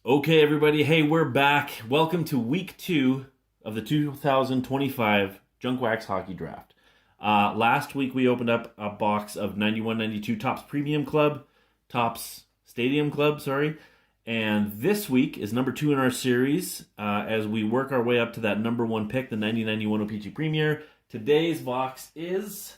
Okay, everybody. Hey, we're back. Welcome to week 2 of the 2025 Junk Wax Hockey Draft. Last week we opened up a box of 91-92 Topps Premium Club, Topps Stadium Club, sorry. And this week is number 2 in our series as we work our way up to that number 1 pick, the 90-91 OPC Premier. Today's box is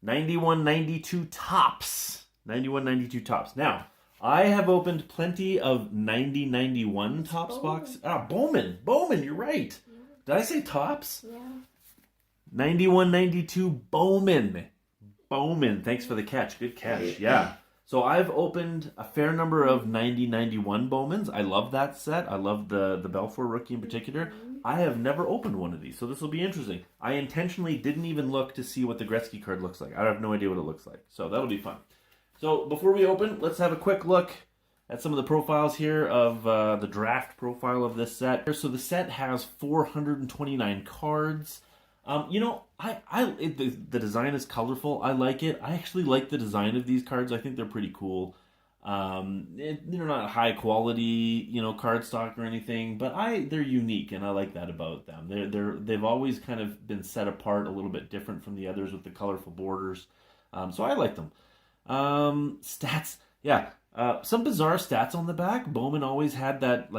91-92 Topps. 91-92 Topps. Now, I have opened plenty of 90-91 Topps box. Bowman. Bowman, you're right. Did I say Topps? Yeah. 91-92 Bowman. Bowman, thanks for the catch. Good catch. Yeah. So I've opened a fair number of 90-91 Bowmans. I love that set. I love the Belfour rookie in particular. I have never opened one of these, so this will be interesting. I intentionally didn't even look to see what the Gretzky card looks like. I have no idea what it looks like, so that'll be fun. So before we open, let's have a quick look at some of the profiles here of the draft profile of this set. So the set has 429 cards. The design is colorful. I like it. I actually like the design of these cards. I think they're pretty cool. They're not high quality, card stock or anything, but they're unique, and I like that about them. They've always kind of been set apart a little bit different from the others with the colorful borders. So I like them. Stats, yeah. Some bizarre stats on the back. Bowman always had that,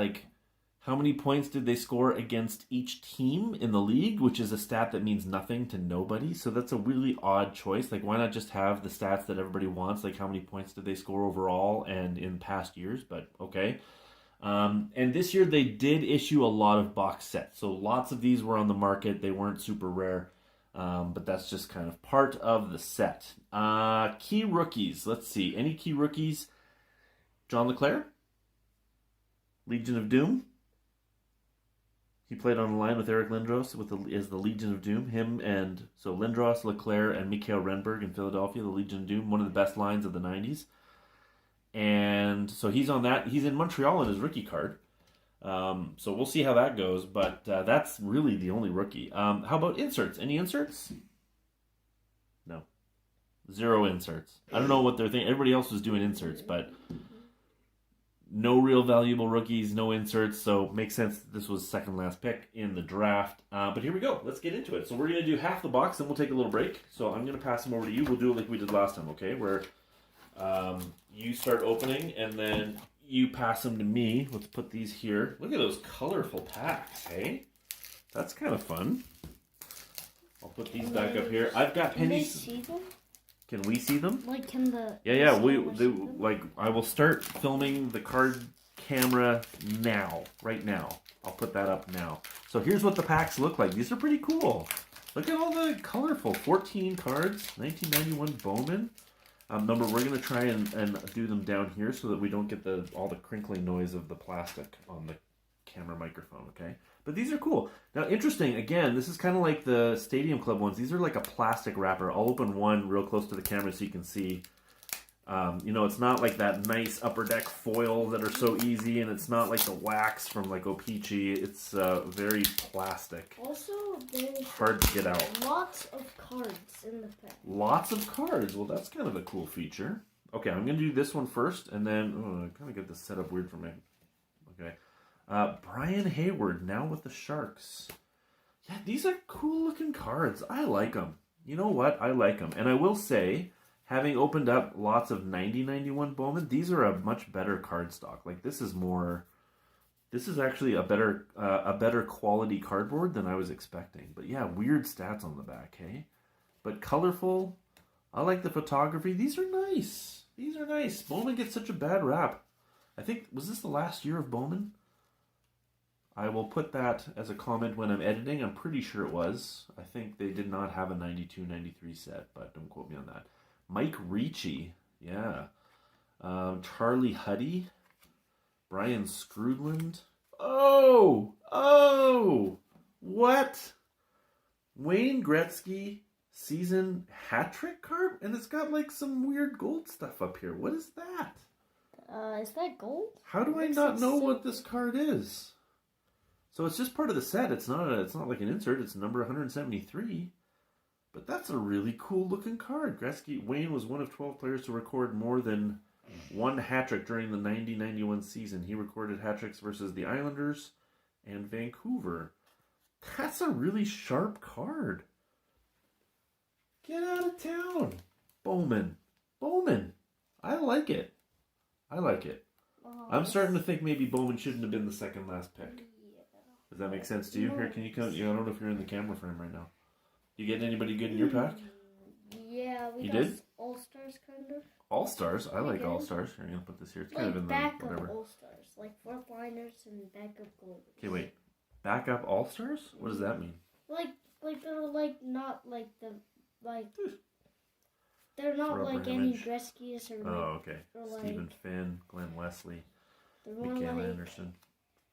how many points did they score against each team in the league, which is a stat that means nothing to nobody. So that's a really odd choice. Why not just have the stats that everybody wants, how many points did they score overall and in past years, but okay. And this year they did issue a lot of box sets. So lots of these were on the market. They weren't super rare. But that's just kind of part of the set. Key rookies. Let's see. Any key rookies? John LeClair? Legion of Doom? He played on the line with Eric Lindros as the Legion of Doom. So Lindros, LeClair, and Mikhail Renberg in Philadelphia, the Legion of Doom. One of the best lines of the 90s. And so he's on that. He's in Montreal in his rookie card. So we'll see how that goes, but that's really the only rookie. How about inserts? Any inserts? No. 0 inserts. I don't know what they're thinking. Everybody else was doing inserts, but no real valuable rookies, no inserts, so makes sense that this was second last pick in the draft. But here we go. Let's get into it. So we're going to do half the box, and we'll take a little break. So I'm going to pass them over to you. We'll do it like we did last time, okay? Where you start opening, and then you pass them to me. Let's put these here. Look at those colorful packs, hey? That's kind of fun. I'll put these back up here. I've got pennies. Can they see them? Can we see them? Can the... Yeah. I will start filming the card camera now. Right now. I'll put that up now. So here's what the packs look like. These are pretty cool. Look at all the colorful 14 cards. 1991 Bowman. We're going to try and do them down here so that we don't get all the crinkling noise of the plastic on the camera microphone, okay? But these are cool. Now, interesting, again, this is kind of like the Stadium Club ones. These are like a plastic wrapper. I'll open one real close to the camera so you can see. It's not like that nice upper deck foil that are so easy, and it's not like the wax from OPC. It's very plastic. Also, there's hard to get out. Lots of cards in the pack. Lots of cards. Well, that's kind of a cool feature. Okay, I'm going to do this one first, and then I kind of get this set up weird for me. Okay. Brian Hayward, now with the Sharks. Yeah, these are cool-looking cards. I like them. You know what? I like them. And I will say, having opened up lots of 90-91 Bowman, these are a much better card stock. This is actually a better quality cardboard than I was expecting. But yeah, weird stats on the back, hey? But colorful. I like the photography. These are nice. These are nice. Bowman gets such a bad rap. I think, was this the last year of Bowman? I will put that as a comment when I'm editing. I'm pretty sure it was. I think they did not have a 92-93 set, but don't quote me on that. Mike Ricci, yeah. Charlie Huddy. Brian Scrudland. Oh! What? Wayne Gretzky season hat trick card? And it's got some weird gold stuff up here. What is that? Is that gold? How do I not know what this card is? So it's just part of the set. It's not like an insert. It's number 173. But that's a really cool looking card. Wayne was one of 12 players to record more than One hat-trick during the 90-91 season. He recorded hat-tricks versus the Islanders and Vancouver. That's a really sharp card. Get out of town. Bowman. Bowman. I like it. I like it. I'm starting to think maybe Bowman shouldn't have been the second last pick. Yeah. Does that make sense to you? Here, can you come? I don't know if you're in the camera frame right now. You get anybody good in your pack? Yeah, we You got did? All-Stars kind of. All-Stars? I like Okay. All-Stars. Here, I'm going to put this here. It's Like kind of in the backup whatever. All-Stars. Like fourth liners and backup goalies. Okay, wait. Backup All-Stars? What does that mean? Like they're like not like the like they're not Rubber like any image. Gretzky's or like Oh, okay. or like Stephen Finn, Glenn Wesley, they're more Mikael like Anderson,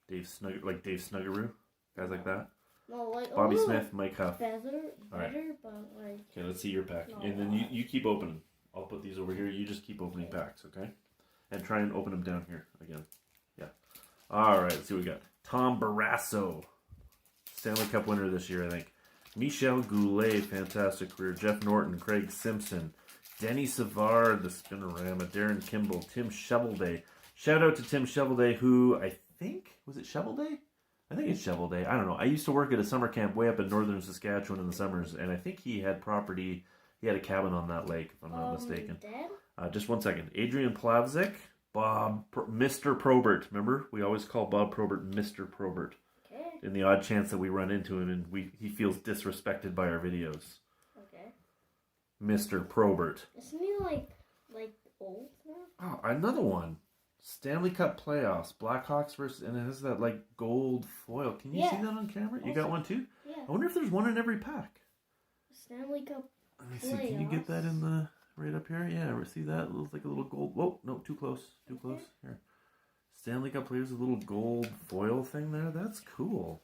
Dave Snuggeroo, guys like that. no like Bobby a little Smith, Mike Huff. better All right. but like Okay, let's see your pack. No. And then you keep opening. I'll put these over here. You just keep opening packs, okay? And try and open them down here again. Yeah. All right, let's see what we got. Tom Barrasso. Stanley Cup winner this year, I think. Michel Goulet, fantastic career. Jeff Norton, Craig Simpson. Denny Savard, the Spinorama. Darren Kimball. Tim Shovelday. Shout out to Tim Shovelday, who I think, was it Shovelday? I think it's Shovelday. I don't know. I used to work at a summer camp way up in northern Saskatchewan in the summers, and I think he had property. He had a cabin on that lake, if I'm not mistaken. Dad? Just one second. Adrian Plavsic, Mr. Probert. Remember, we always call Bob Probert Mr. Probert. Okay. In the odd chance that we run into him and he feels disrespected by our videos. Okay. Mr. Probert. Isn't he like old now? Oh, another one. Stanley Cup playoffs. Blackhawks versus, and it has that like gold foil. Can you see that on camera? You got one too? Yeah. I wonder if there's one in every pack. Stanley Cup. Let me see. Can you get that in the right up here? Yeah, see that? It looks like a little gold. Whoa, no, too close. Too close. Here. Stanley Cup players, a little gold foil thing there. That's cool.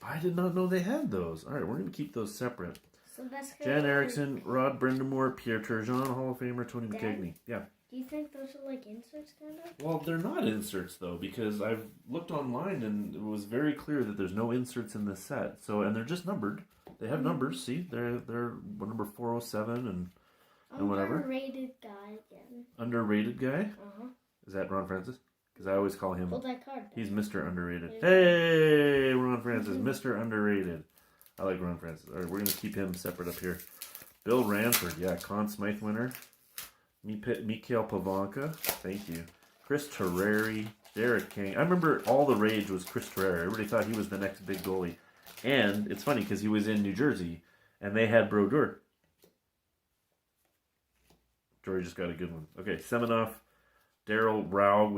I did not know they had those. All right, we're going to keep those separate. So that's Jan Erickson, Rod Brindamore, Pierre Turgeon, Hall of Famer, Tony McKegney. Yeah. Do you think those are like inserts kind of? Well, they're not inserts though, because I've looked online and it was very clear that there's no inserts in this set. So, and they're just numbered. They have numbers. See, they're number 407 and whatever. Underrated guy again. Underrated guy. Uh huh. Is that Ron Francis? Because I always call him. Pull that card down. He's Mr. Underrated. Hey, Ron Francis, Mr. Underrated. I like Ron Francis. All right, we're gonna keep him separate up here. Bill Ranford, yeah, Conn Smythe winner. Mikhail Pavanka, thank you. Chris Terreri, Derek King. I remember all the rage was Chris Terreri. Everybody thought he was the next big goalie. And it's funny because he was in New Jersey and they had Brodeur. Jory just got a good one. Okay, Semenoff, Daryl Rao.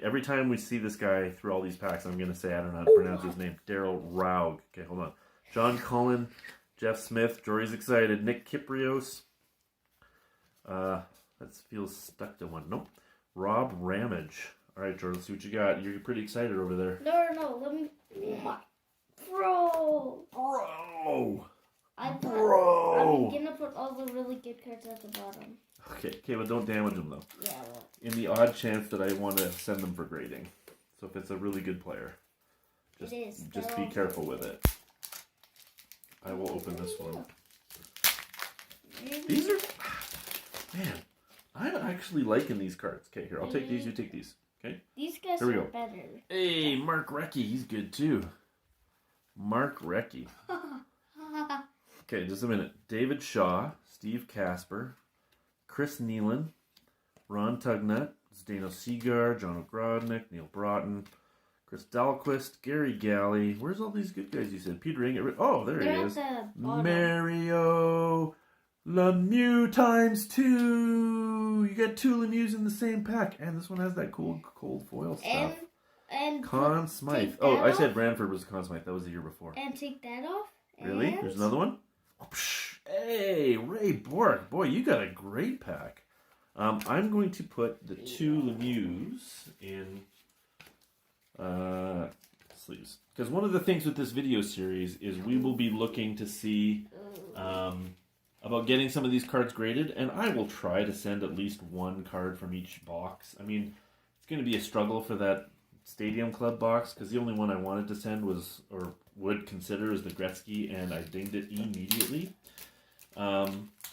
Every time we see this guy through all these packs, I'm going to say, I don't know how to pronounce his name. Daryl Rao. Okay, hold on. John Cullen, Jeff Smith. Jory's excited. Nick Kiprios. That feels stuck to one. Nope. Rob Ramage. All right, Jordan, let's see what you got. You're pretty excited over there. No. Let me. Bro. I'm gonna put all the really good cards at the bottom. Okay, but don't damage them though. Yeah, well. In the odd chance that I want to send them for grading. So if it's a really good player, just be careful with it. I will open this one. These are, man, I'm actually liking these cards. Okay, here, I'll take these, you take these. Okay? These guys Here we are go. better. Hey, Mark Recchi, he's good too. Mark Recchi. Okay, just a minute. David Shaw, Steve Casper, Chris Nealon, Ron Tugnut, Zdeno Seagar, John Ogrodnik, Neil Broughton, Chris Dahlquist, Gary Galley. Where's all these good guys you said? Peter Inget. Oh, there he is. Mario Lemieux ×2. You got two Lemieux in the same pack. And this one has that cool cold foil stuff. And Conn Smythe. Oh, I said Ranford was Conn Smythe. That was the year before. And take that off. Really? There's another one? Hey, Ray Bork. Boy, you got a great pack. I'm going to put the two Lemieux in sleeves. Because one of the things with this video series is we will be looking to see about getting some of these cards graded. And I will try to send at least one card from each box. I mean, it's going to be a struggle for that Stadium Club box. Because the only one I wanted to send was, or would consider, is the Gretzky. And I dinged it immediately. So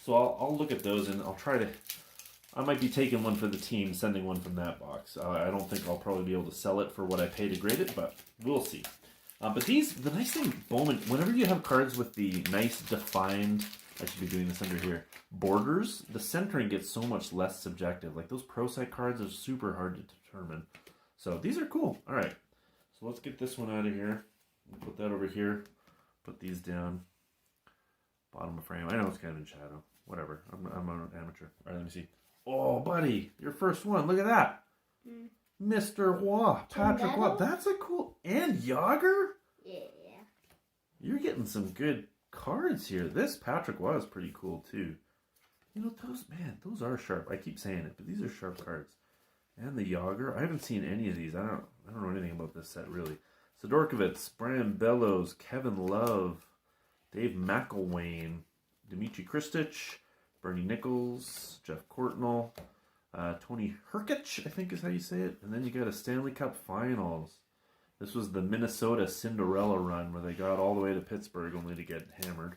I'll look at those and I'll try to I might be taking one for the team, sending one from that box. I don't think I'll probably be able to sell it for what I pay to grade it, but we'll see. But the nice thing, Bowman, whenever you have cards with the nice defined, I should be doing this under here, borders, the centering gets so much less subjective. Like those Pro Set cards are super hard to determine. So these are cool. All right, so let's get this one out of here. We'll put that over here. Put these down. Bottom of frame. I know it's kind of in shadow. Whatever. I'm an amateur. All right, let me see. Oh, buddy, your first one. Look at that. Mr. Waugh, Patrick Waugh. That's a cool. And Yager? Yeah. You're getting some good cards here. This Patrick Waugh is pretty cool, too. You know, those are sharp. I keep saying it, but these are sharp cards. And the Yager. I haven't seen any of these. I don't know anything about this set, really. Sidorkovitz, Brian Bellows, Kevin Love, Dave McElwain, Dimitri Kristich, Bernie Nichols, Jeff Courtnall, Tony Herkich, I think is how you say it. And then you got a Stanley Cup Finals. This was the Minnesota Cinderella run where they got all the way to Pittsburgh only to get hammered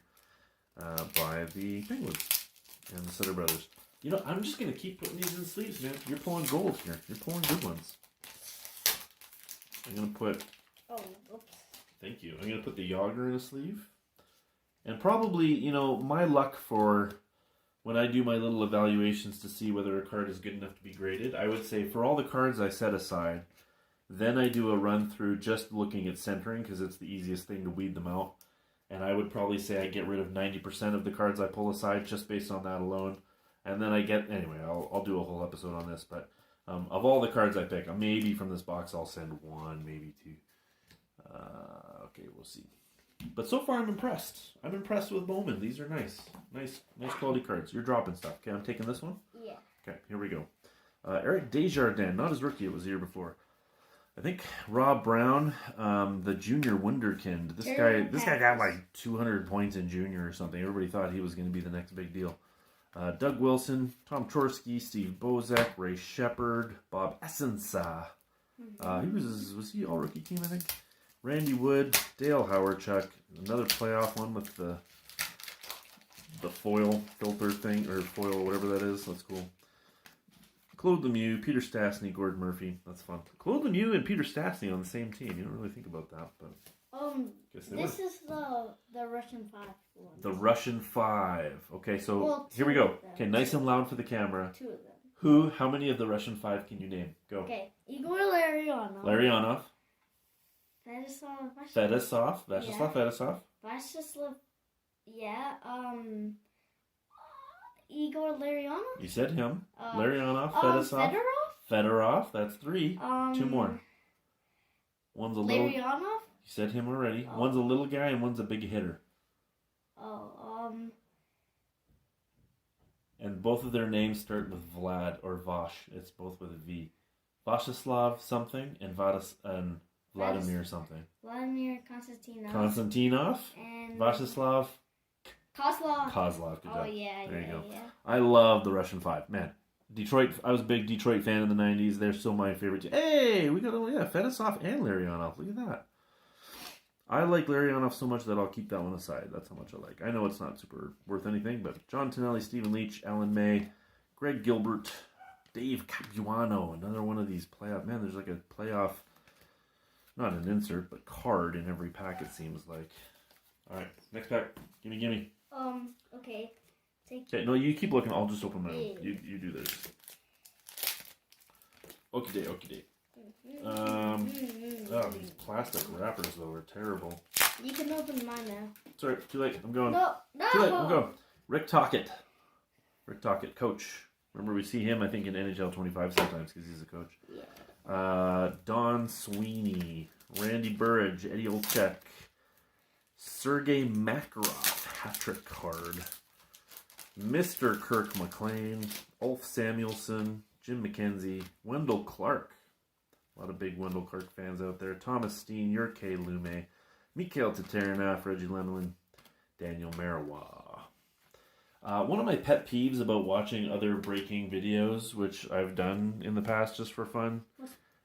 by the Penguins and the Sutter brothers. You know, I'm just going to keep putting these in sleeves, man. You're pulling gold here. You're pulling good ones. I'm going to put... Oh, oops. Thank you. I'm going to put the Yager in a sleeve. And probably, you know, my luck for when I do my little evaluations to see whether a card is good enough to be graded, I would say for all the cards I set aside, then I do a run through just looking at centering because it's the easiest thing to weed them out. And I would probably say I get rid of 90% of the cards I pull aside just based on that alone. And then I get, anyway, I'll do a whole episode on this, but of all the cards I pick, maybe from this box I'll send one, maybe two. Okay, we'll see. But so far I'm impressed. I'm impressed with Bowman. These are nice quality cards. You're dropping stuff. Okay, I'm taking this one? Yeah. Okay, here we go. Eric Desjardins, not his rookie, it was the year before. I think Rob Brown, the junior wunderkind. This guy got like 200 points in junior or something. Everybody thought he was going to be the next big deal. Doug Wilson, Tom Chorsky, Steve Bozek, Ray Shepard, Bob Essensa. Was he all rookie team, I think? Randy Wood, Dale Howarchuk, another playoff one with the foil filter thing, or foil, whatever that is. That's cool. Claude Lemieux, Peter Stastny, Gord Murphy. That's fun. Claude Lemieux and Peter Stastny on the same team. You don't really think about that, but this is the Russian 5 one. The Russian 5. Okay, so here we go. Okay, nice and loud for the camera. 2 of them. Who? How many of the Russian 5 can you name? Go. Okay, Igor Larionov. Larionov. Vyacheslav Fedosov. Vyacheslav. Yeah. Igor Larionov. You said him. Larionov. Fedosov. Fedorov. That's 3. 2 more. One's a little. Larionov. You said him already. One's a little guy and one's a big hitter. And both of their names start with Vlad or Vosh. It's both with a V. Vyacheslav something and Vladimir something. Vladimir Konstantinov. Konstantinov. And Vyacheslav. Kozlov. Good job. Yeah. There you go. Yeah. I love the Russian 5. Man, Detroit. I was a big Detroit fan in the 90s. They're still my favorite team. Hey, we got Fedosov and Larionov. Look at that. I like Larionov so much that I'll keep that one aside. That's how much I like. I know it's not super worth anything, but John Tonelli, Stephen Leach, Alan May, Greg Gilbert, Dave Capuano, another one of these playoff. Man, there's like a playoff, not an insert, but card in every pack, it seems like. All right, next pack. Gimme. Okay. Okay, no, you keep looking. I'll just open my own. You do this. Okie day. These plastic wrappers, though, are terrible. You can open mine now. Sorry, too late. I'm going. No. Too late. I'm going. Rick Tocchet, coach. Remember, we see him, I think, in NHL 25 sometimes because he's a coach. Yeah. Don Sweeney, Randy Burridge, Eddie Olczyk, Sergei Makarov, hat-trick card, Mr. Kirk McLean, Ulf Samuelson, Jim McKenzie, Wendell Clark. A lot of big Wendell Clark fans out there. Thomas Steen, Yurkay Lume, Mikhail Tataranoff, Reggie Lemelin, Daniel Marawa. One of my pet peeves about watching other breaking videos, which I've done in the past just for fun,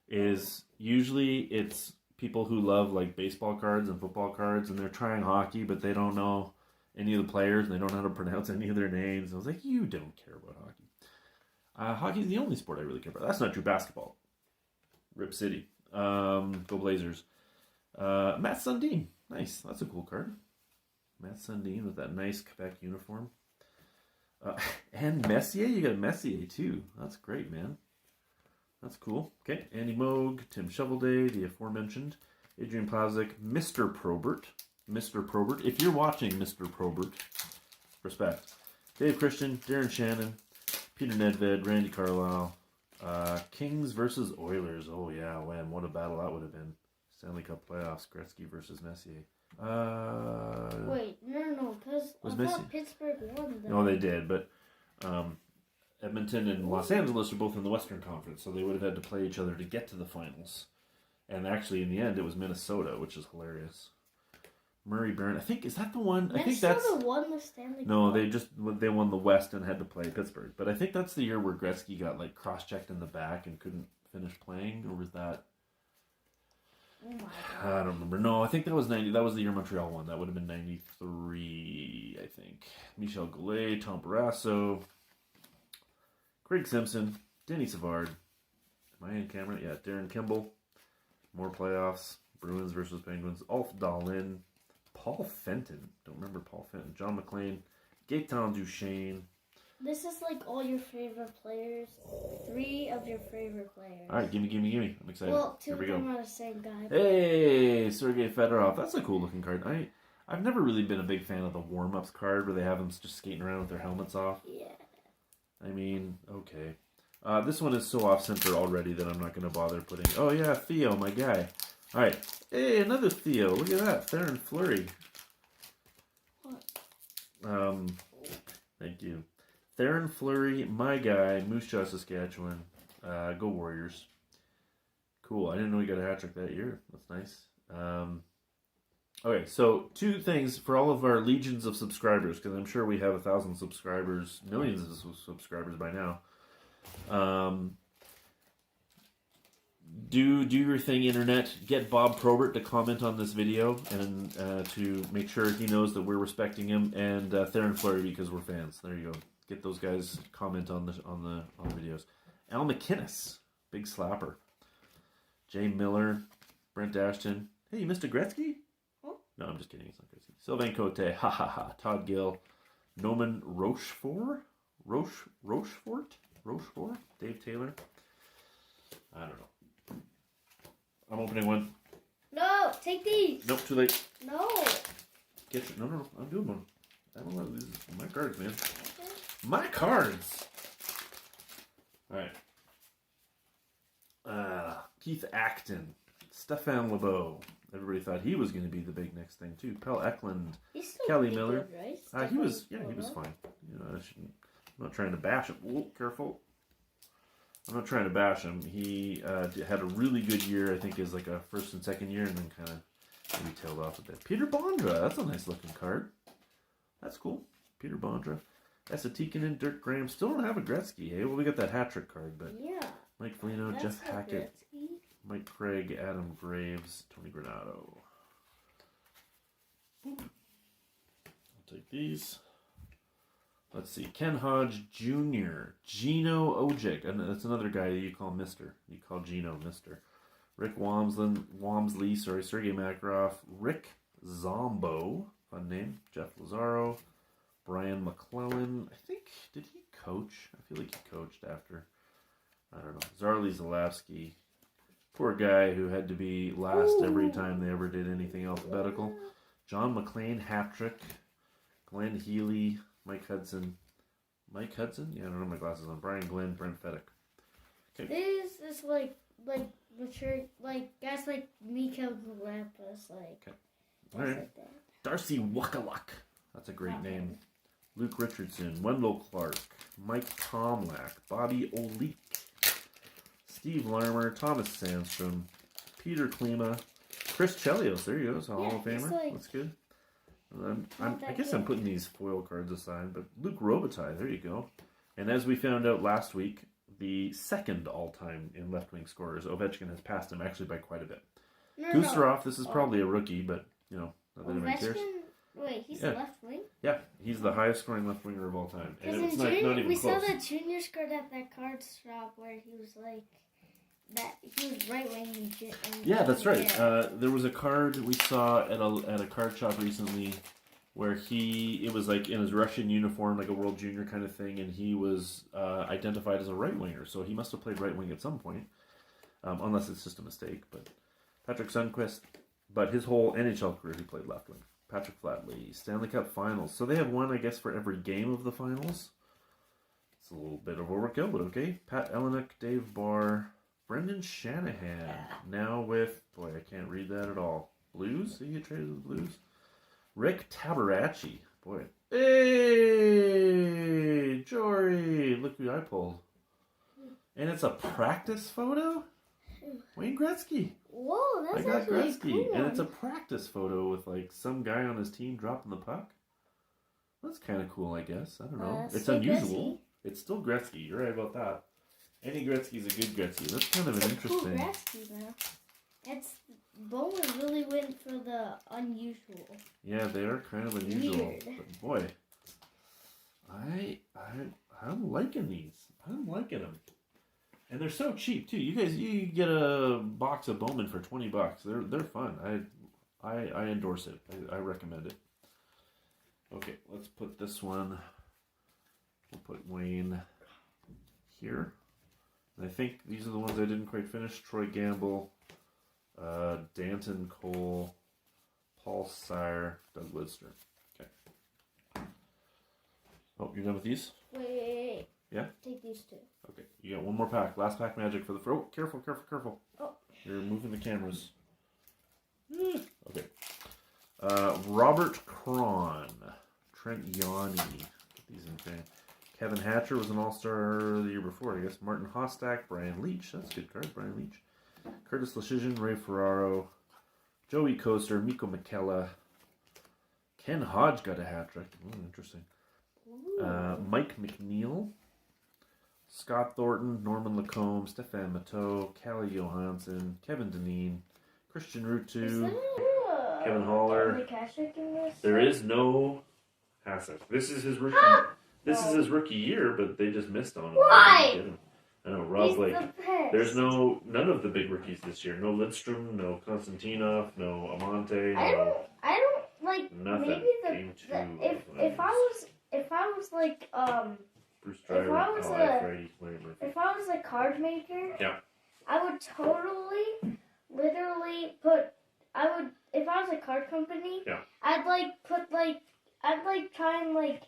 is usually it's people who love like baseball cards and football cards, and they're trying hockey, but they don't know any of the players, and they don't know how to pronounce any of their names. I was like, you don't care about hockey. Hockey's the only sport I really care about. That's not true. Basketball. Rip City. Go Blazers. Matt Sundin. Nice. That's a cool card. Matt Sundin with that nice Quebec uniform. And Messier. You got Messier too. That's great, man. That's cool. Okay. Andy Moog. Tim Shovelday. The aforementioned. Adrian Pazik. Mr. Probert. Mr. Probert. If you're watching, Mr. Probert, respect. Dave Christian. Darren Shannon. Peter Nedved. Randy Carlisle. Kings versus Oilers. Oh, yeah. Man, what a battle that would have been. Stanley Cup playoffs. Gretzky versus Messier. Wait, no, because I thought Pittsburgh won. No, they did, but Edmonton and Los Angeles are both in the Western Conference, so they would have had to play each other to get to the finals. And actually, in the end, it was Minnesota, which is hilarious. Murray Byrne, I think, is that the one? Minnesota I think that's won the Stanley Cup. No, they won the West and had to play Pittsburgh. But I think that's the year where Gretzky got like cross-checked in the back and couldn't finish playing, or was that? Oh my God. I don't remember. No, I think that was 90. That was the year Montreal won. That would have been 93, I think. Michel Goulet, Tom Barrasso, Craig Simpson, Denny Savard. Am I in camera? Yeah, Darren Kimball. More playoffs. Bruins versus Penguins. Ulf Dahlin. Paul Fenton. Don't remember Paul Fenton. John McClain. Gaetan Duchesne. This is like all your favorite players. 3 of your favorite players. All right, gimme. I'm excited. Well, 2 Here we of them go. are the same guy. Hey, Sergei Fedorov. That's a cool looking card. I've never really been a big fan of the warm-ups card where they have them just skating around with their helmets off. Yeah. I mean, okay. This one is so off-center already that I'm not going to bother putting... Oh, yeah, Theo, my guy. All right. Hey, another Theo. Look at that. Theron Fleury. What? Thank you. Theron Fleury, my guy, Moose Jaw, Saskatchewan. Go Warriors. Cool. I didn't know he got a hat trick that year. That's nice. Okay, so 2 things for all of our legions of subscribers, because I'm sure we have 1,000 subscribers, millions of subscribers by now. Do your thing, internet. Get Bob Probert to comment on this video and to make sure he knows that we're respecting him, and Theron Fleury because we're fans. There you go. Get those guys to comment on the videos. Al McInnes, big slapper. Jay Miller, Brent Ashton. Hey, you missed a Gretzky? Huh? No, I'm just kidding. It's not Gretzky. Sylvain Cote, ha ha ha. Todd Gill, Noman Rochefort, Dave Taylor. I don't know. I'm opening one. No, take these. Nope, too late. No. No, I'm doing one. I don't know. These are my cards, man. My cards. All right. Keith Acton, Stefan LeBeau. Everybody thought he was going to be the big next thing too. Pel Eklund, Kelly Miller. Good, right? He was fine. You know, I'm not trying to bash him. Whoa, careful. I'm not trying to bash him. He had a really good year, I think, as like a first and second year, and then kind of maybe tailed off a bit. Peter Bondra, that's a nice looking card. That's cool. Peter Bondra. Esa Tikkanen, Dirk Graham. Still don't have a Gretzky. Hey, well, we got that hat trick card, but yeah. Mike Foligno, That's Jeff Hackett, Mike Craig, Adam Graves, Tony Granato. Boop. I'll take these. Let's see. Ken Hodge Jr. Gino Ojic. And that's another guy that you call Mr. You call Gino Mr. Rick Wamsley, Sergei Makarov. Rick Zombo. Fun name. Jeff Lazaro. Brian McClellan. I think, did he coach? I feel like he coached after. I don't know. Zarly Zalewski. Poor guy who had to be last every time they ever did anything alphabetical. John McClain, hat-trick. Glenn Healy. Mike Hudson. Mike Hudson? Yeah, I don't know my glasses on. Brian Glenn, Brent Fedek. Okay. This is like mature, like guys like Mika Gulapas, like. Okay. All right. Like that. Darcy Wakaluk. That's a great name. Luke Richardson, Wendell Clark, Mike Tomlak, Bobby Olik, Steve Larmer, Thomas Sandstrom, Peter Klima, Chris Chelios. There you go. So Hall of Famer. Like, that's good. I guess I'm putting these foil cards aside, but Luke Robitaille. There you go. And as we found out last week, the second all-time in left-wing scorers, Ovechkin has passed him actually by quite a bit. Kucherov, this is probably a rookie, but you know, not that anybody cares. Wait, he's a left wing? Yeah, he's the highest scoring left winger of all time. And Because it's not even we close. saw the juniors card at that card shop where he was like, that he was right wing. Yeah, that's right. Yeah. There was a card we saw at a card shop recently where it was like in his Russian uniform, like a World Junior kind of thing, and he was identified as a right winger. So he must have played right wing at some point, unless it's just a mistake. But Patrick Sundqvist, but his whole NHL career he played left wing. Patrick Flatley, Stanley Cup Finals. So they have one, I guess, for every game of the finals. It's a little bit of overkill, but okay. Pat Elenick, Dave Barr, Brendan Shanahan. Now with, boy, I can't read that at all. Blues? Did he get traded with the Blues? Rick Tabaracci. Boy. Hey, Jory. Look who I pulled. And it's a practice photo? Wayne Gretzky. Whoa, that's I got actually Gretzky, cool. and it's a practice photo with like some guy on his team dropping the puck. That's kind of cool, I guess. I don't know. It's unusual. Gretzky. It's still Gretzky. You're right about that. Any Gretzky's a good Gretzky. That's kind of an interesting. Cool Gretzky, man. Bowman really went for the unusual. Yeah, they are kind of unusual. Weird. But boy, I'm liking these. I'm liking them. And they're so cheap too. You get a box of Bowman for $20. They're fun. I endorse it. I recommend it. Okay, let's put this one. We'll put Wayne here. And I think these are the ones I didn't quite finish. Troy Gamble, Danton Cole, Paul Sire, Doug Lidstrom. Okay. Oh, you're done with these? Wait. Yeah? Take these two. Okay, you got one more pack. Last pack magic for the... Oh, careful. Oh. You're moving the cameras. Okay. Robert Cron. Trent Yanni. Get these in there. Kevin Hatcher was an all-star the year before, I guess. Martin Hostak. Brian Leach. That's a good card, Brian Leach. Curtis Leschyshyn. Ray Ferraro. Joey Koster. Mikko Mikella. Ken Hodge got a hat trick. Interesting. Mike McNeil. Scott Thornton, Norman Lacombe, Stefan Matteau, Callie Johansson, Kevin Dineen, Christian Rutu, Kevin Haller. There is no Hasek. This is his rookie. This is his rookie year, but they just missed on him. Why? I know, Rob Blake. There's none of the big rookies this year. No Lidstrom, no Konstantinov, no Amante. I don't like. Nothing. Maybe if I was like Bruce Driver, if I was a card maker, yeah, I would literally if I was a card company, yeah, I'd try and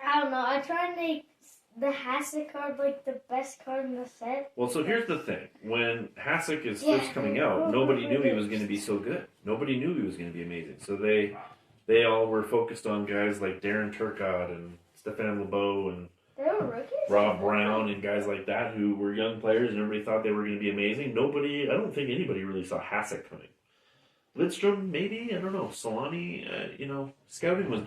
I don't know, I'd try and make the Hasek card the best card in the set. Well, so here's the thing. When Hasek is first coming out, nobody knew he was going to be so good. Nobody knew he was going to be amazing. So they all were focused on guys like Darren Turcotte and Stefan LeBeau and Rob Brown and guys like that who were young players and everybody thought they were going to be amazing. I don't think anybody really saw Hasek coming. Lidstrom, maybe, I don't know. Solani, scouting was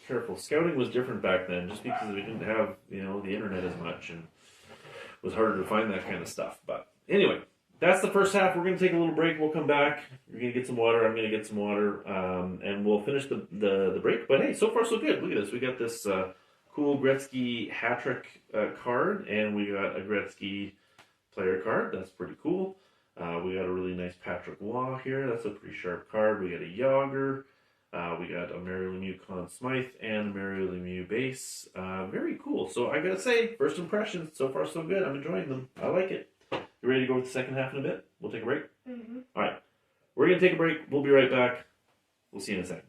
careful. Scouting was different back then, just because we didn't have the internet as much and it was harder to find that kind of stuff. But anyway, that's the first half. We're going to take a little break. We'll come back. You're going to get some water. I'm going to get some water, and we'll finish the break. But hey, so far so good. Look at this. We got this cool Gretzky hat trick card, and we got a Gretzky player card. That's pretty cool. We got a really nice Patrick Waugh here. That's a pretty sharp card. We got a Yager. We got a Mario Lemieux Conn Smythe and a Mario Lemieux base. Very cool. So I gotta say, first impressions, so far so good. I'm enjoying them. I like it. You ready to go with the second half in a bit? We'll take a break? Mm-hmm. All right. We're going to take a break. We'll be right back. We'll see you in a second.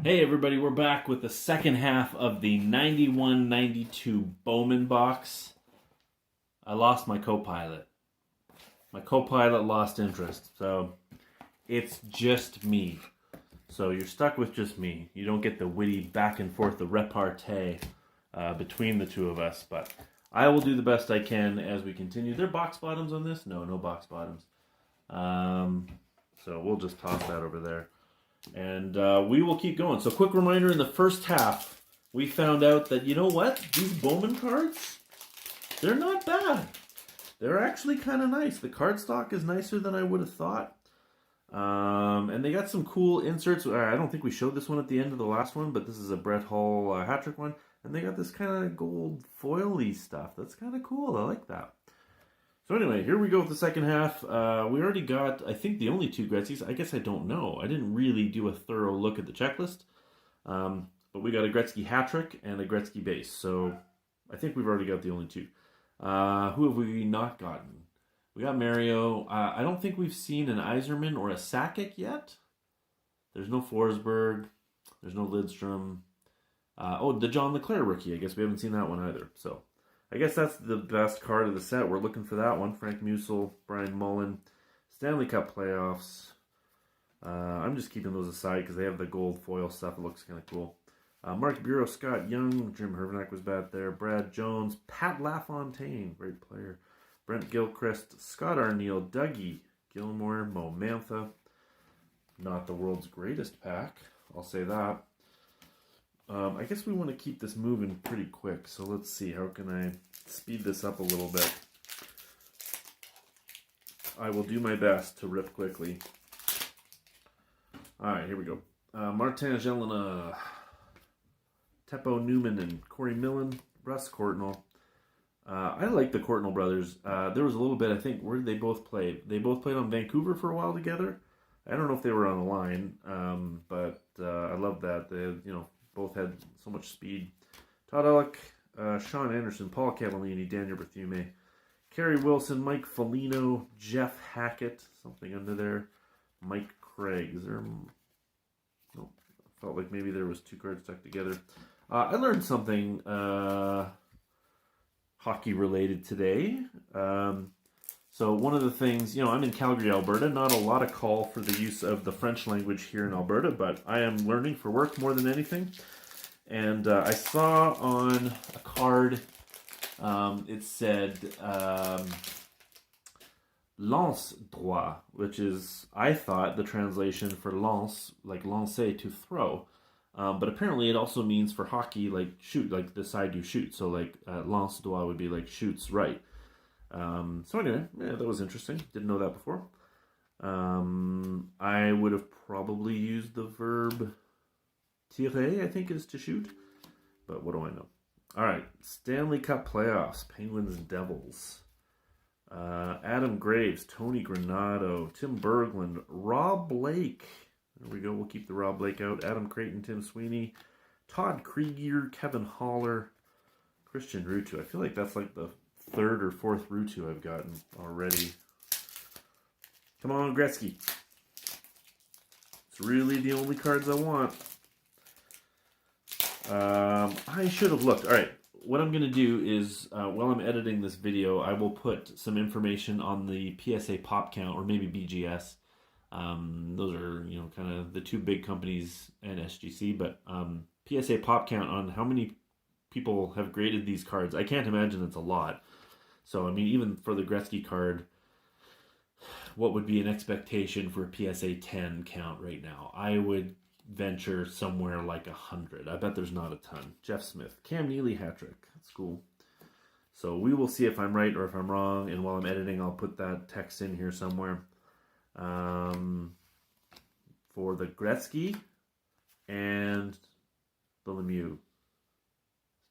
Hey, everybody. We're back with the second half of the 91-92 Bowman box. I lost my co-pilot. My co-pilot lost interest. So it's just me. So you're stuck with just me. You don't get the witty back and forth, the repartee between the two of us. But I will do the best I can as we continue. There box bottoms on this? No box bottoms. So we'll just toss that over there. And we will keep going. So quick reminder, in the first half, we found out that, you know what? These Bowman cards, they're not bad. They're actually kind of nice. The card stock is nicer than I would have thought. And And they got some cool inserts. I don't think we showed this one at the end of the last one, but this is a Brett Hall hat trick one. And they got this kind of gold foily stuff. That's kind of cool. I like that. So anyway, here we go with the second half. We already got, I think, the only 2 Gretzky's. I guess I don't know. I didn't really do a thorough look at the checklist. But we got a Gretzky hat trick and a Gretzky base. So I think we've already got the only 2. Who have we not gotten? We got Mario. I don't think we've seen an Yzerman or a Sakic yet. There's no Forsberg. There's no Lidstrom. The John LeClaire rookie. I guess we haven't seen that one either. So I guess that's the best card of the set. We're looking for that one. Frank Musil, Brian Mullen, Stanley Cup playoffs. I'm just keeping those aside because they have the gold foil stuff. It looks kind of cool. Mark Bureau, Scott Young, Jim Hervenack was bad there. Brad Jones, Pat LaFontaine, great player. Brent Gilchrist, Scott Arneal, Dougie Gilmore, Mo Mantha. Not the world's greatest pack, I'll say that. I guess we want to keep this moving pretty quick, so let's see. How can I speed this up a little bit? I will do my best to rip quickly. All right, here we go. Martin Jelena, Teppo Newman, and Corey Millen, Russ Courtnall. I like the Courtnall brothers. There was a little bit, I think, where did they both play? They both played on Vancouver for a while together. I don't know if they were on the line, but I love that. They, both had so much speed. Todd Ellick, Sean Anderson, Paul Cavallini, Daniel Berthume, Kerry Wilson, Mike Foligno, Jeff Hackett, something under there, Mike Craig. Is there? Nope. Felt like maybe there was 2 cards stuck together. I learned something hockey related today. So one of the things, I'm in Calgary, Alberta. Not a lot of call for the use of the French language here in Alberta, but I am learning for work more than anything. And I saw on a card, it said lance droit, which is, I thought, the translation for lance, like lancer, to throw. But apparently it also means for hockey, like shoot, like the side you shoot. So like lance droit would be like shoots right. So anyway, yeah, that was interesting. Didn't know that before. I would have probably used the verb tirer, I think is to shoot. But what do I know? All right, Stanley Cup playoffs, Penguins and Devils. Adam Graves, Tony Granado, Tim Berglund, Rob Blake. There we go. We'll keep the Rob Blake out. Adam Creighton, Tim Sweeney, Todd Krieger, Kevin Haller, Christian Rutu. I feel like that's like the 3rd or 4th Rutu I've gotten already. Come on, Gretzky. It's really the only cards I want. I should have looked. All right. What I'm going to do is, while I'm editing this video, I will put some information on the PSA pop count, or maybe BGS. Those are, kind of the 2 big companies and SGC, but PSA pop count on how many people have graded these cards. I can't imagine it's a lot. So, I mean, even for the Gretzky card, what would be an expectation for a PSA 10 count right now? I would venture somewhere like 100. I bet there's not a ton. Jeff Smith, Cam Neely hat trick. That's cool. So we will see if I'm right or if I'm wrong. And while I'm editing, I'll put that text in here somewhere. For the Gretzky and the Lemieux.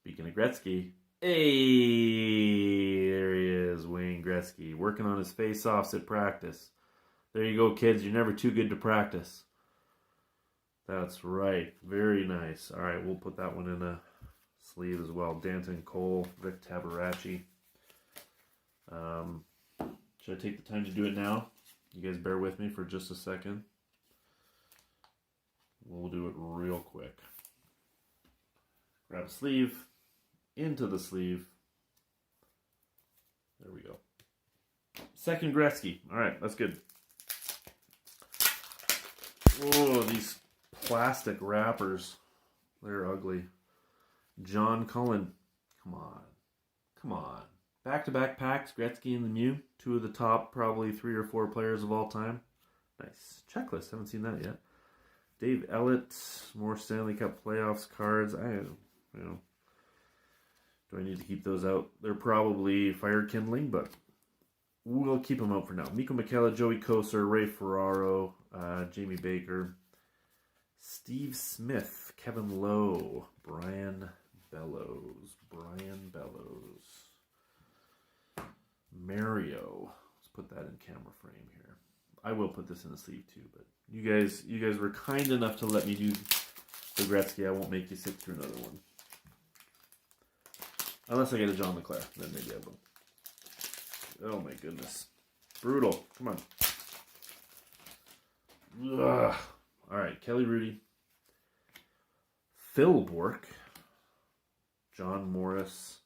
Speaking of Gretzky, hey, there he is, Wayne Gretzky, working on his face-offs at practice. There you go, kids. You're never too good to practice. That's right. Very nice. All right, we'll put that one in a sleeve as well. Danton Cole, Vic Tabarachi. Should I take the time to do it now? You guys bear with me for just a second. We'll do it real quick. Grab a sleeve, into the sleeve. There we go. Second Gretzky. All right, that's good. Oh, these plastic wrappers. They're ugly. John Cullen. Come on. Come on. Back-to-back packs, Gretzky and Lemieux. 2 of the top, probably 3 or 4 players of all time. Nice. Checklist. Haven't seen that yet. Dave Ellett. More Stanley Cup playoffs cards. Do I need to keep those out? They're probably fire kindling, but we'll keep them out for now. Miko McKellar, Joey Kosar, Ray Ferraro, Jamie Baker, Steve Smith, Kevin Lowe, Brian Bellows, Mario. Let's put that in camera frame here. I will put this in the sleeve too, but you guys were kind enough to let me do the Gretzky. I won't make you sit through another one. Unless I get a John LeClair, then maybe I will. Oh my goodness. Brutal. Come on. Ugh. All right, Kelly Rudy, Phil Bork, John Morris,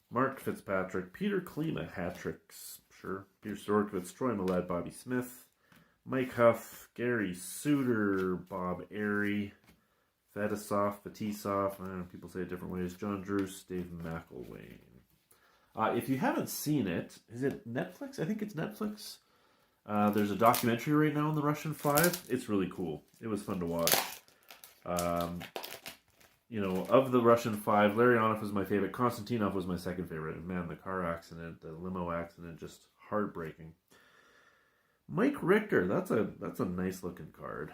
Mark Fitzpatrick, Peter Klima, hat-tricks, sure. Peter Storkowitz, Troy Millette, Bobby Smith, Mike Huff, Gary Suter, Bob Airy, Fetisov, I don't know, people say it different ways, John Druce, Dave McElwain. If you haven't seen it, is it Netflix? I think it's Netflix. There's a documentary right now on the Russian 5. It's really cool. It was fun to watch. You know, of the Russian 5, Larionov was my favorite. Konstantinov was my second favorite. And man, the car accident, the limo accident, just heartbreaking. Mike Richter, that's a nice looking card.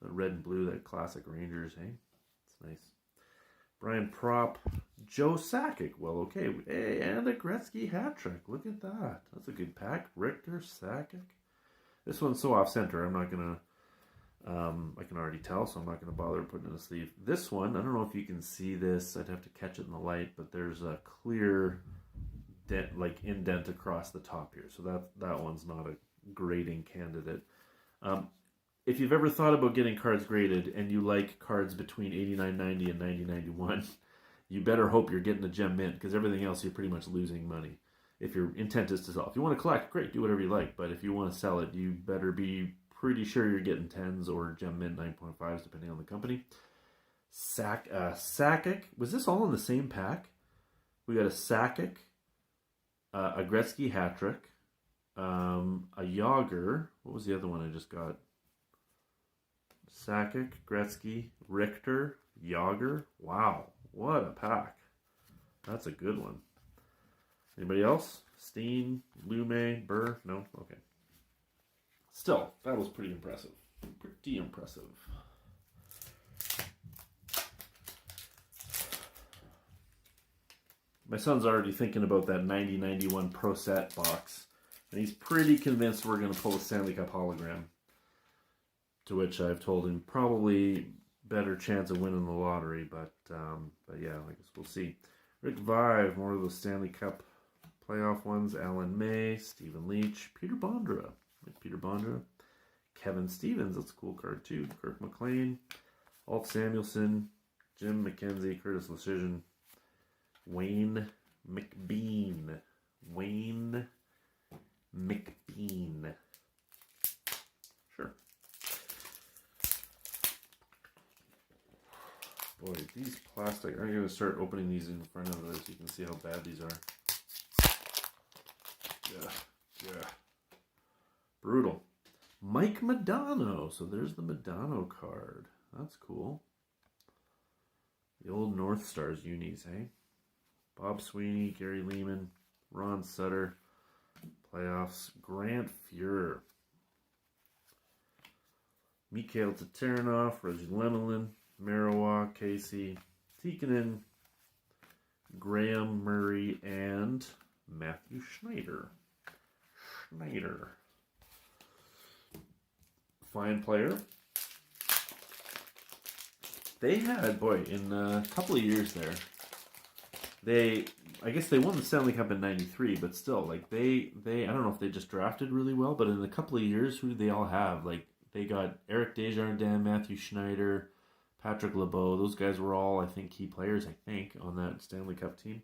The red and blue, that classic Rangers, hey? It's nice. Brian Propp, Joe Sakic. Well, okay. Hey, and a Gretzky hat trick. Look at that. That's a good pack. Richter, Sakic. This one's so off-center, I'm not going to... I can already tell, so I'm not going to bother putting in a sleeve. This one, I don't know if you can see this. I'd have to catch it in the light, but there's a clear dent, like indent across the top here. So that one's not a grading candidate. If you've ever thought about getting cards graded and you like cards between 89.90 and 90.91, you better hope you're getting a gem mint, because everything else you're pretty much losing money. If your intent is to sell. If you want to collect, great, do whatever you like. But if you want to sell it, you better be pretty sure you're getting 10s or gem mint 9.5s, depending on the company. Sakic. Was this all in the same pack? We got a Sakic, a Gretzky hat trick, a Yager. What was the other one I just got? Sakic, Gretzky, Richter, Yager. Wow, what a pack. That's a good one. Anybody else? Steen, Lume, Burr? No? Okay. Still, that was pretty impressive. Pretty impressive. My son's already thinking about that 90-91 Pro Set box, and he's pretty convinced we're going to pull a Stanley Cup hologram. To which I've told him probably better chance of winning the lottery, but yeah, I guess we'll see. Rick Vive, more of those Stanley Cup playoff ones. Alan May, Stephen Leach, Peter Bondra. Kevin Stevens, that's a cool card too. Kirk McLean, Ulf Samuelson, Jim McKenzie, Curtis Lecision, Wayne McBean. Sure. Boy, these plastic, I'm going to start opening these in front of us so you can see how bad these are. Yeah. Brutal. Mike Modano. So there's the Modano card. That's cool. The old North Stars unis, eh? Bob Sweeney, Gary Lehman, Ron Sutter. Playoffs. Grant Fuhrer. Mikhail Tatarinov, Reggie Lemelin, Marawa, Casey, Tikkanen, Graham Murray, and Matthew Schneider. Fine player. They had, boy, in a couple of years there, I guess they won the Stanley Cup in 93, but still, like, they I don't know if they just drafted really well, but in a couple of years, who did they all have? Like, they got Eric Desjardins, Matthew Schneider, Patrick LeBeau. Those guys were all, I think, key players, on that Stanley Cup team.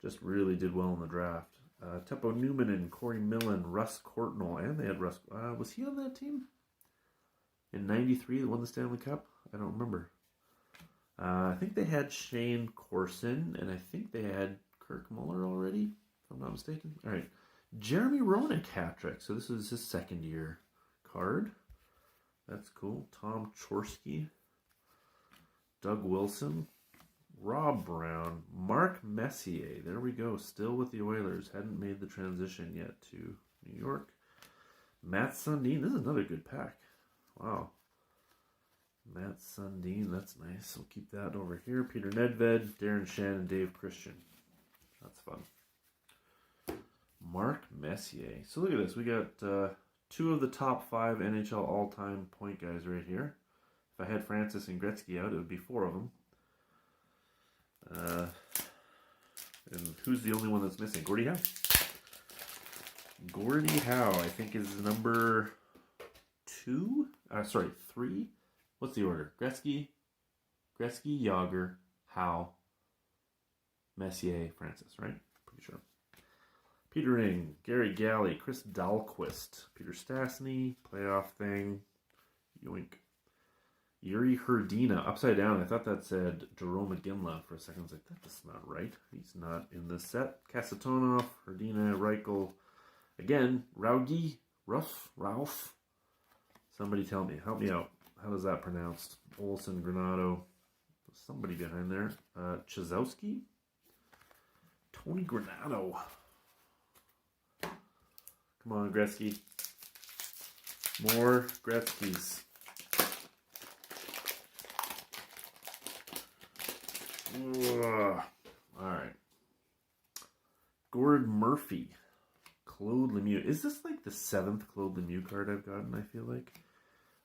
Just really did well in the draft. Teppo Newman and Corey Millen, Russ Courtnall, and they had Russ. Was he on that team? In 93, they won the Stanley Cup? I don't remember. I think they had Shane Corson, and I think they had Kirk Muller already, if I'm not mistaken. All right. Jeremy Roenick hat trick. So this is his second year card. That's cool. Tom Chorsky, Doug Wilson, Rob Brown, Mark Messier. There we go. Still with the Oilers. Hadn't made the transition yet to New York. Matt Sundin. This is another good pack. Wow. Matt Sundin. That's nice. We'll keep that over here. Peter Nedved, Darren Shannon, Dave Christian. That's fun. Mark Messier. So look at this. We got 2 of the top 5 NHL all-time point guys right here. If I had Francis and Gretzky out, it would be 4 of them. And who's the only one that's missing? Gordie Howe. Gordie Howe, I think, is number 2. 3. What's the order? Gretzky, Yager, Howe, Messier, Francis, right? Pretty sure. Peter Ing, Gary Galley, Chris Dahlquist, Peter Stastny, playoff thing, yoink. Yuri Herdina, upside down. I thought that said Jerome McGinley for a second. I was like, that's not right. He's not in this set. Kasatonov, Herdina, Reichel. Again, Raugi, Ralph. Somebody tell me, help me out. How is that pronounced? Olsen, Granado. Somebody behind there. Chazowski. Tony Granado. Come on, Gretzky. More Gretzkys. Alright. Gord Murphy. Claude Lemieux. Is this like the 7th Claude Lemieux card I've gotten, I feel like?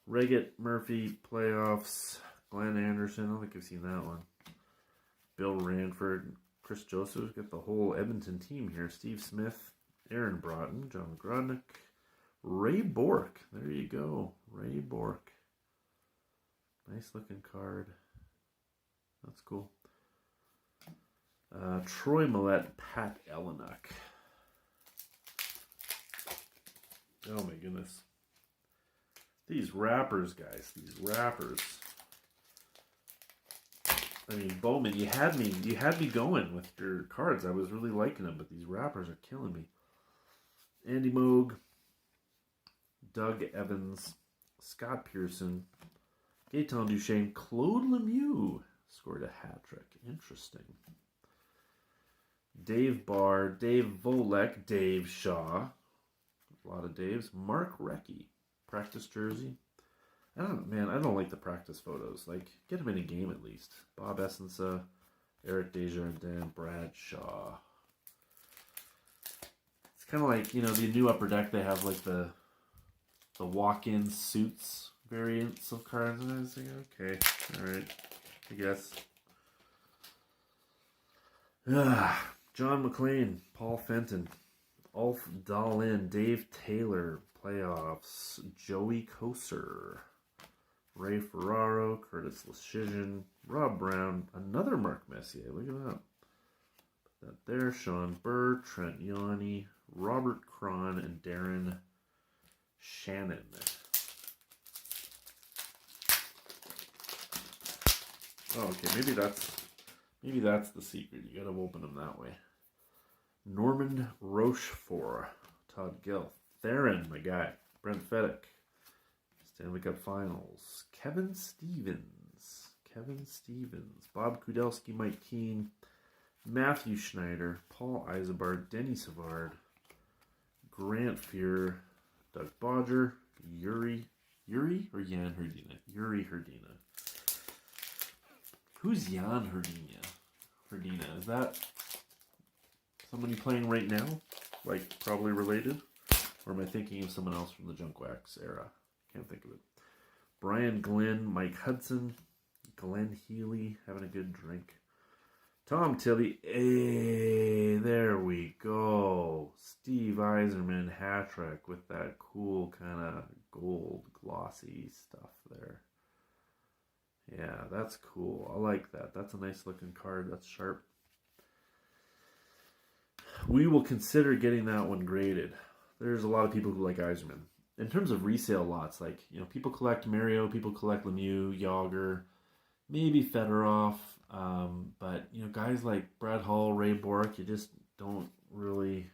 Reggett, Murphy, playoffs. Glenn Anderson. I don't think I've seen that one. Bill Ranford. Chris Joseph. Got the whole Edmonton team here. Steve Smith. Aaron Broughton. John Grodnick. Ray Bork. There you go. Ray Bork. Nice looking card. That's cool. Troy Millette, Pat Ellenuk. Oh my goodness. These wrappers, guys. These wrappers. I mean, Bowman, you had me going with your cards. I was really liking them, but these wrappers are killing me. Andy Moog, Doug Evans, Scott Pearson, Gaetan Duchesne, Claude Lemieux scored a hat trick. Interesting. Dave Barr, Dave Volek, Dave Shaw. A lot of Daves. Mark Recchi, practice jersey. I don't like the practice photos. Like, get him in a game at least. Bob Essensa, Eric Desjardins, Brad Shaw. It's kind of like, the new Upper Deck, they have like the walk-in suits variants of cards. And I was like, okay, alright, I guess. John McLean, Paul Fenton, Ulf Dahlin, Dave Taylor, playoffs, Joey Koser, Ray Ferraro, Curtis Leshizian, Rob Brown, another Mark Messier, look at that. Put that there, Sean Burr, Trent Yanni, Robert Cron, and Darren Shannon. Oh, okay, maybe that's the secret. You gotta open them that way. Norman Rochefort, Todd Gill, Theron, my guy, Brent Fedek, Stanley Cup Finals, Kevin Stevens, Bob Kudelski, Mike Keane, Matthew Schneider, Paul Eisenbart, Denny Savard, Grant Fuhr, Doug Bodger, Yuri or Jan Herdina? Yuri Herdina. Who's Jan Herdina? Is that somebody playing right now? Like, probably related? Or am I thinking of someone else from the Junk Wax era? Can't think of it. Brian Glenn, Mike Hudson, Glenn Healy, having a good drink. Tom Tilley, hey, there we go. Steve Yzerman, hat trick with that cool kind of gold glossy stuff there. Yeah, that's cool. I like that. That's a nice looking card. That's sharp. We will consider getting that one graded. There's a lot of people who like Yzerman. In terms of resale lots, like, people collect Mario, people collect Lemieux, Yager, maybe Fedorov, but, guys like Brad Hull, Ray Bork, you just don't really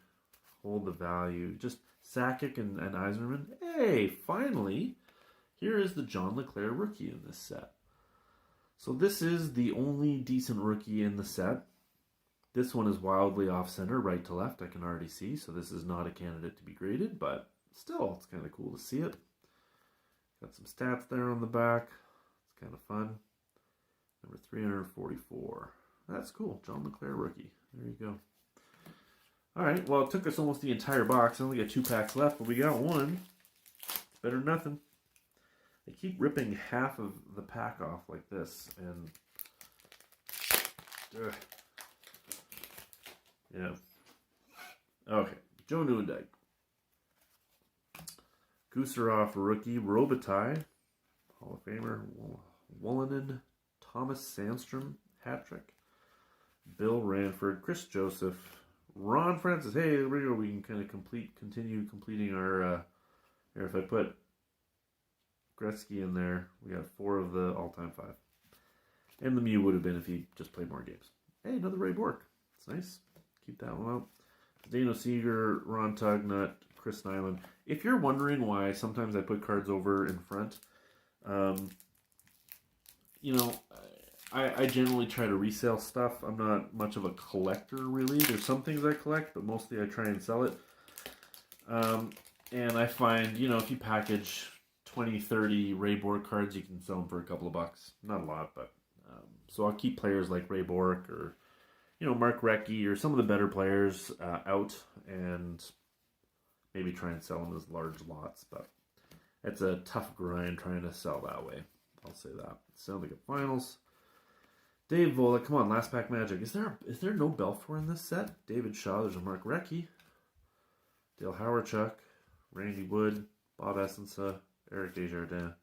hold the value. Just Sakic and Yzerman. Hey, finally, here is the John LeClair rookie in this set. So this is the only decent rookie in the set. This one is wildly off-center, right to left, I can already see. So this is not a candidate to be graded, but still, it's kind of cool to see it. Got some stats there on the back. It's kind of fun. Number 344. That's cool. John LeClair rookie. There you go. All right. Well, it took us almost the entire box. I only got 2 packs left, but we got one. It's better than nothing. They keep ripping half of the pack off like this, and yeah. Okay. Joe Newendike. Gooseroff rookie. Robitaille. Hall of Famer. Wolanin. Thomas Sandstrom. Hat-trick. Bill Ranford. Chris Joseph. Ron Francis. Hey, there we go. We can kind of continue completing our, here, if I put Gretzky in there, we got 4 of the all-time 5. And Lemieux would have been if he just played more games. Hey, another Ray Bork. It's nice. Keep that one out. Dano Seeger, Ron Tugnut, Chris Nyland. If you're wondering why sometimes I put cards over in front, you know, I generally try to resell stuff. I'm not much of a collector, really. There's some things I collect, but mostly I try and sell it. And I find, you know, if you package 20, 30 Ray Bork cards, you can sell them for a couple of bucks. Not a lot, but so I'll keep players like Ray Bork or, you know, Mark Recchi or some of the better players out and maybe try and sell them as large lots. But it's a tough grind trying to sell that way. I'll say that. Stanley Cup Finals. Dave Volek, come on, last pack magic. Is there no Belfour in this set? David Shaw, there's a Mark Recchi. Dale Hawerchuk, Randy Wood, Bob Essensa, Eric Desjardins,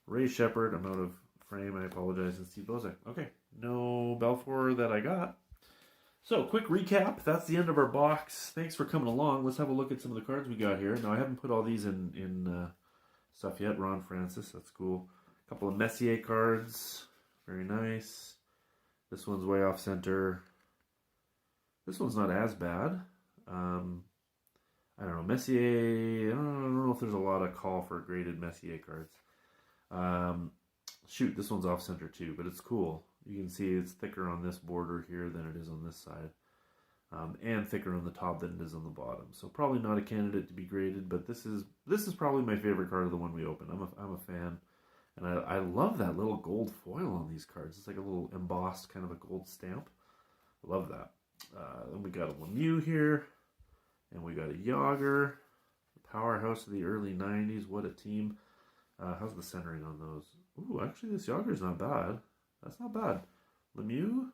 Ray Shepard, I'm out of frame, I apologize, and Steve Bozek. Okay, no Belfour that I got. So, quick recap, that's the end of our box. Thanks for coming along. Let's have a look at some of the cards we got here. Now, I haven't put all these in stuff yet. Ron Francis, that's cool. A couple of Messier cards, very nice. This one's way off center. This one's not as bad. I don't know. Messier, I don't know if there's a lot of call for graded Messier cards. Shoot, this one's off center too, but it's cool. You can see it's thicker on this border here than it is on this side. And thicker on the top than it is on the bottom. So probably not a candidate to be graded, but this is probably my favorite card of the one we opened. I'm a fan. And I love that little gold foil on these cards. It's like a little embossed kind of a gold stamp. I love that. Then we got a Lemieux here. And we got a Yager. The powerhouse of the early 90s. What a team. How's the centering on those? Ooh, actually this Yager's not bad. That's not bad. Lemieux?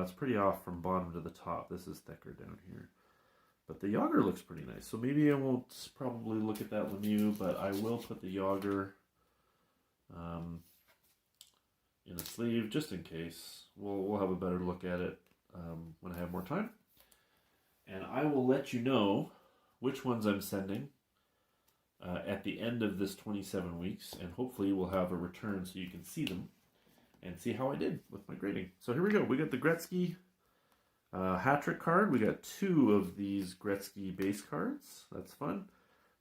It's pretty off from bottom to the top. This is thicker down here. But the Yager looks pretty nice. So maybe I won't probably look at that Lemieux, but I will put the Yager in a sleeve just in case. We'll have a better look at it when I have more time. And I will let you know which ones I'm sending at the end of this 27 weeks. And hopefully we'll have a return so you can see them and see how I did with my grading. So here we go. We got the Gretzky hat-trick card. We got 2 of these Gretzky base cards. That's fun.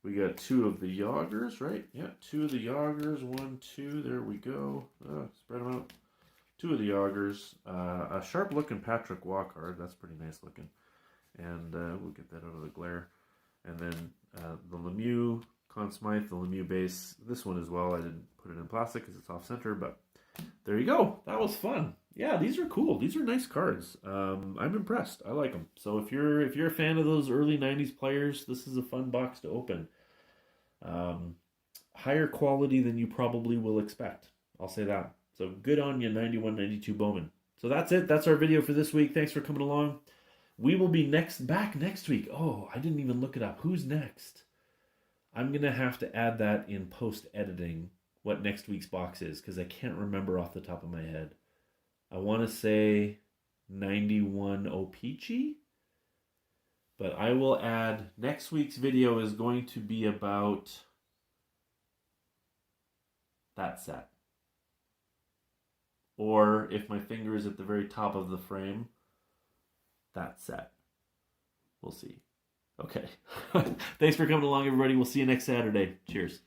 We got 2 of the Yagers, right? Yeah, 2 of the Yagers. 1, 2. There we go. Spread them out. 2 of the Yagers. A sharp-looking Patrick Waugh card. That's pretty nice looking. And we'll get that out of the glare. And then the Lemieux, Conn Smythe, the Lemieux base. This one as well. I didn't put it in plastic because it's off-center, but there you go. That was fun. Yeah, these are cool. These are nice cards. I'm impressed. I like them. So if you're a fan of those early 90s players, this is a fun box to open. Higher quality than you probably will expect. I'll say that. So good on you, 91-92 Bowman. So that's it. That's our video for this week. Thanks for coming along. We will be back next week. Oh, I didn't even look it up. Who's next? I'm going to have to add that in post-editing, what next week's box is, because I can't remember off the top of my head. I want to say 91 OPC, but I will add, next week's video is going to be about that set. Or if my finger is at the very top of the frame, that set. We'll see. Okay. Thanks for coming along, everybody. We'll see you next Saturday. Cheers.